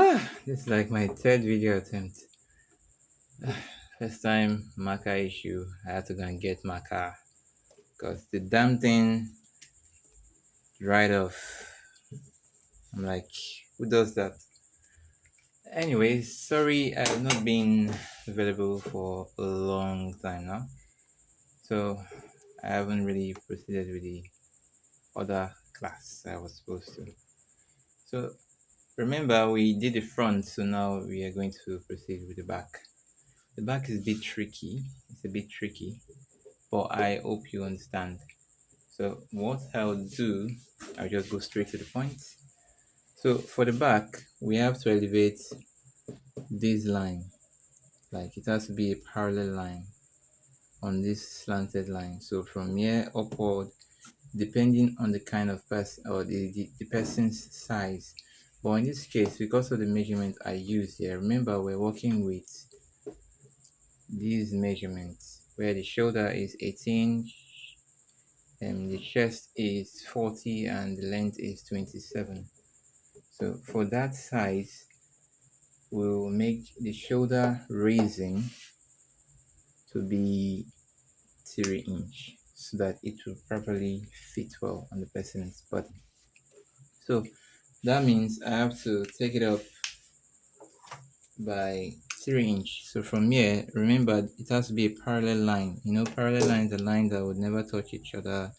This is like my third video attempt. First time marker issue, I had to go and get marker because the damn thing dried off. I'm like, who does that? Anyways, sorry I have not been available for a long time now. So I haven't really proceeded with the other class I was supposed to. So remember we did the front, so now we are going to proceed with the back. The back is a bit tricky. It's a bit tricky, but I hope you understand. So what I'll do, I'll just go straight to the point. So for the back, we have to elevate this line. Like it has to be a parallel line on this slanted line. So from here upward, depending on the kind of person or the person's size. But in this case, because of the measurement I used here, remember we're working with these measurements where the shoulder is 18, the chest is 40, and the length is 27. So for that size, we'll make the shoulder raising to be 3 inch so that it will properly fit well on the person's body. So that means I have to take it up by 3 inch. So from here, remember it has to be a parallel line. Parallel lines are lines that would never touch each other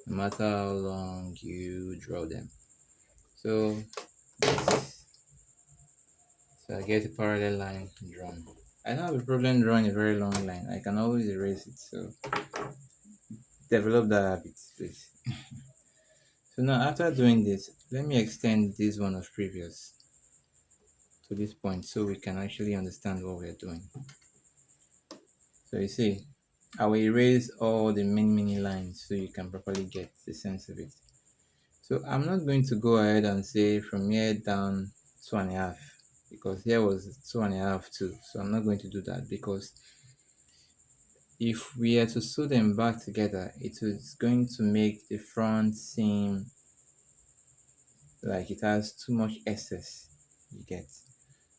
no matter how long you draw them. So I get a parallel line drawn. I don't have a problem drawing a very long line. I can always erase it. So develop that habit, please. So now after doing this, let me extend this one of previous to this point so we can actually understand what we're doing. So you see, I will erase all the many lines so you can properly get the sense of it. So I'm not going to go ahead and say from here down 2.5 because here was 2.5 too. So I'm not going to do that because if we are to sew them back together, it is going to make the front seem like it has too much excess, you get.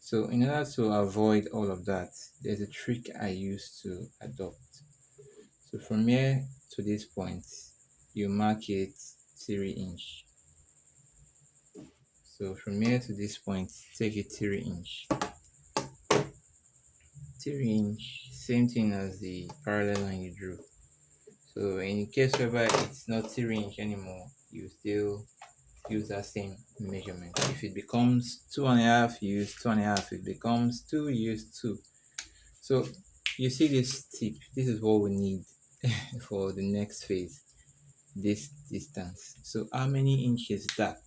So in order to avoid all of that, there's a trick I used to adopt. So from here to this point, you mark it 3 inch. So from here to this point, take it 3 inch. 3 inch, same thing as the parallel line you drew. So in case whereby it's not 3 inch anymore, you still use that same measurement. If it becomes 2.5, you use 2.5. If it becomes 2, you use 2. So you see this tip, this is what we need for the next phase, this distance. So how many inches is that?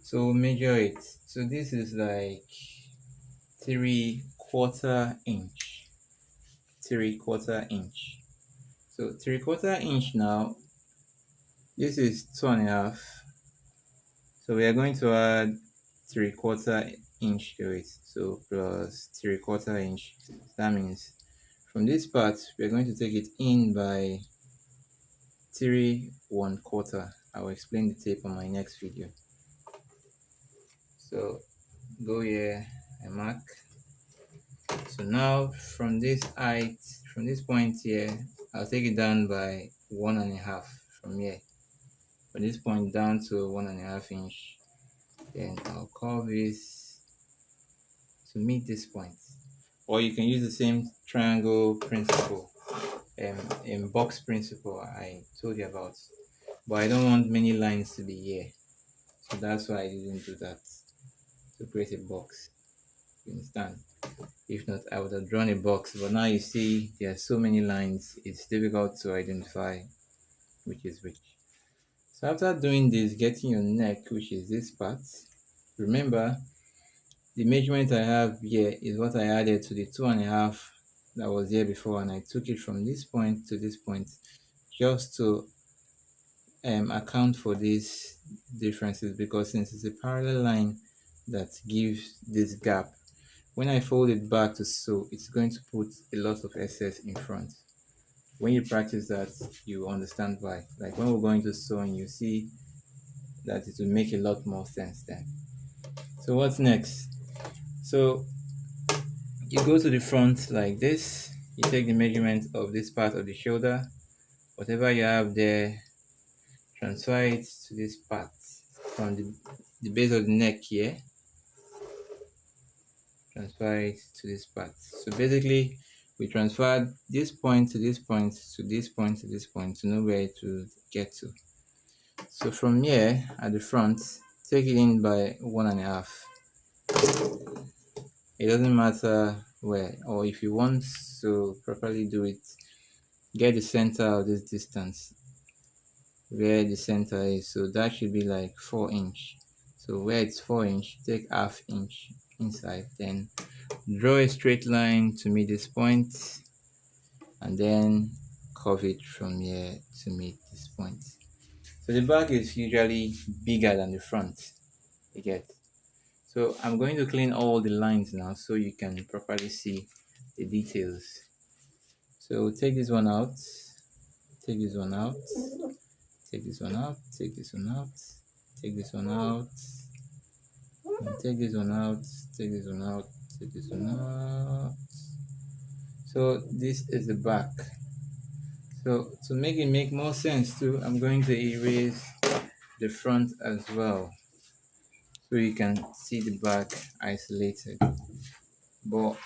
So measure it. So this is like 3/4 inch. 3/4 inch. So 3/4 inch now, this is 2.5. So we are going to add 3/4 inch to it. So plus 3/4 inch. That means from this part, we are going to take it in by 3/1/4. I will explain the tape on my next video. So go here and mark. So now from this height, from this point here, I'll take it down by 1.5 from here. From this point down to 1.5 inch. Then I'll curve this to meet this point. Or you can use the same triangle principle, in box principle I told you about. But I don't want many lines to be here. So that's why I didn't do that. To create a box. You understand? If not, I would have drawn a box. But now you see there are so many lines, it's difficult to identify which is which. So after doing this, getting your neck, which is this part, remember the measurement I have here is what I added to the 2.5 that was here before, and I took it from this point to this point just to account for these differences, because since it's a parallel line that gives this gap, when I fold it back to sew, it's going to put a lot of excess in front. When you practice that, you understand why. Like when we're going to sewing, you see that it will make a lot more sense then. So what's next? So you go to the front like this, you take the measurement of this part of the shoulder, whatever you have there, transfer it to this part from the base of the neck here, transfer it to this part. So basically we transferred this point to this point to this point to this point to know where to get to. So from here at the front, take it in by 1.5. It doesn't matter where, or if you want to properly do it, get the center of this distance where the center is. So that should be like 4 inch. So where it's 4 inch, take ½ inch inside, then draw a straight line to meet this point, and then curve it from here to meet this point. So the back is usually bigger than the front, you get. So I'm going to clean all the lines now so you can properly see the details. So take this one out, take this one out, take this one out, take this one out, take this one out, and take this one out, take this one out, take this one out. So this is the back. So to make it make more sense too, I'm going to erase the front as well, so you can see the back isolated. But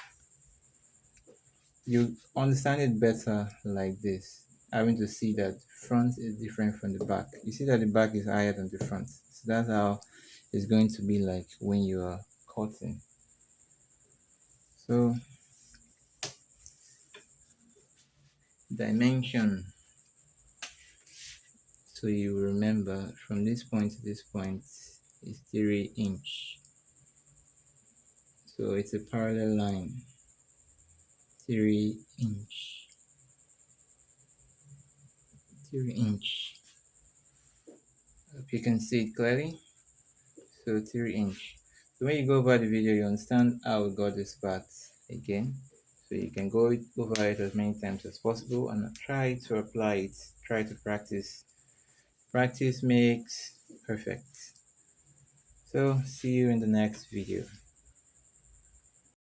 you understand it better like this, having to see that front is different from the back. You see that the back is higher than the front. So that's how it's going to be like when you are cutting. So dimension, so you remember from this point to this point is 3 inch. So it's a parallel line, 3 inch, 3 inch. Hope you can see it clearly. So 3 inch. So when you go over the video, you understand how we got this part again. So you can go over it as many times as possible and try to apply it. Try to practice. Practice makes perfect. So see you in the next video.